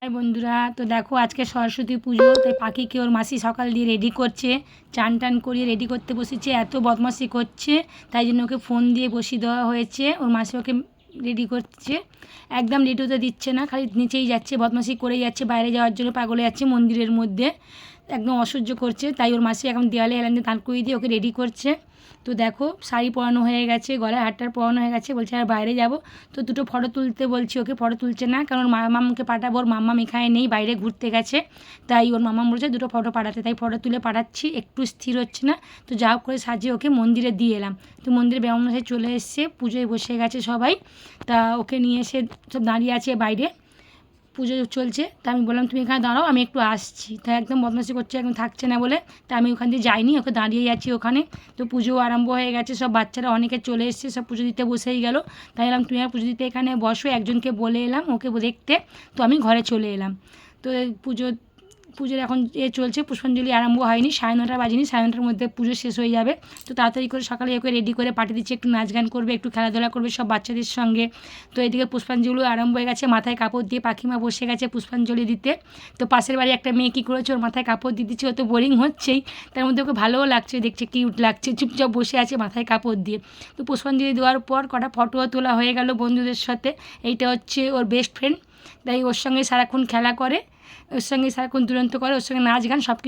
High বন্ধুরা, তো দেখো আজকে সরস্বতী পুজো, তাই পাখিকে ওর মাসি সকাল দিয়ে রেডি করছে। চান টান করিয়ে রেডি করতে বসেছে, এত বদমাশি করছে তাই জন্য ওকে ফোন দিয়ে বসিয়ে দেওয়া হয়েছে। ওর মাসি ওকে রেডি করছে, একদম রেডি হতে দিচ্ছে না, খালি নিচেই যাচ্ছে, বদমাশি করেই যাচ্ছে, বাইরে যাওয়ার জন্য পাগলে যাচ্ছে মন্দিরের মধ্যে, একদম অসহ্য করছে। তাই ওর মাসি এখন দেওয়ালে হেলান দিয়ে দাঁড় করিয়ে দিয়ে ওকে রেডি করছে। তো দেখো শাড়ি পরানো হয়ে গেছে, গলায় হারটার পরানো হয়ে গেছে, বলছে আর বাইরে যাব। তো দুটো ফটো তুলতে বলছি ওকে, ফটো তুলছে না, কারণ মামামকে পাঠাবো, ওর মাম্মাম এখানে নেই, বাইরে ঘুরতে গেছে। তাই ওর মামাম বলছে দুটো ফটো পাঠাতে, তাই ফটো তুলে পাঠাচ্ছি, একটু স্থির হচ্ছে না। তো যা হোক করে সাজিয়ে ওকে মন্দিরে দিয়ে এলাম। তো মন্দিরে ব্রাহ্মণ চলে এসছে, পুজোয় বসে গেছে সবাই। তা ওকে নিয়ে এসে সব দাঁড়িয়ে আছে বাইরে, পুজো চলছে। তা আমি বললাম তুমি এখানে দাঁড়াও, আমি একটু আসছি। তাই একদম বদমাশি করছে, একদম থাকছে না বলে তা আমি ওখান দিয়ে যাইনি, ওকে দাঁড়িয়ে যাচ্ছি ওখানে। তো পুজো আরম্ভ হয়ে গেছে, সব বাচ্চারা অনেকে চলে এসছে, সব পুজো দিতে বসেই গেল। তাই এলাম তুমি আর পুজো দিতে এখানে বসো, একজনকে বলে এলাম ওকে দেখতে। তো আমি ঘরে চলে এলাম। তো পুজোর এখন চলছে, পুষ্পাঞ্জলি আরম্ভ হয়নি, 9:30 বাজেনি, 9:30টার মধ্যে পুজো শেষ হয়ে যাবে। তো তাড়াতাড়ি করে সকালে ওকে রেডি করে পাঠিয়ে দিচ্ছে, একটু নাচ গান করবে, একটু খেলাধুলা করবে সব বাচ্চাদের সঙ্গে। তো এদিকে পুষ্পাঞ্জলি আরম্ভ হয়ে গেছে, মাথায় কাপড় দিয়ে পাখিমা বসে গেছে পুষ্পাঞ্জলি দিতে। তো পাশের বাড়ি একটা মেয়ে কী করেছে, ওর মাথায় কাপড় দিয়ে দিচ্ছে, ও তো বোরিং হচ্ছেই, তার মধ্যে ওকে ভালোও লাগছে, দেখছে কিউট লাগছে, চুপচাপ বসে আছে মাথায় কাপড় দিয়ে। তো পুষ্পাঞ্জলি দেওয়ার পর কটা ফটোও তোলা হয়ে গেল বন্ধুদের সাথে। এইটা হচ্ছে ওর বেস্ট ফ্রেন্ড, তাই ওর সঙ্গে সারাক্ষণ খেলা করে, ওর সঙ্গে সারাক্ষণ দুরন্ত করে, ওর সঙ্গে নাচ গান সব কিছু।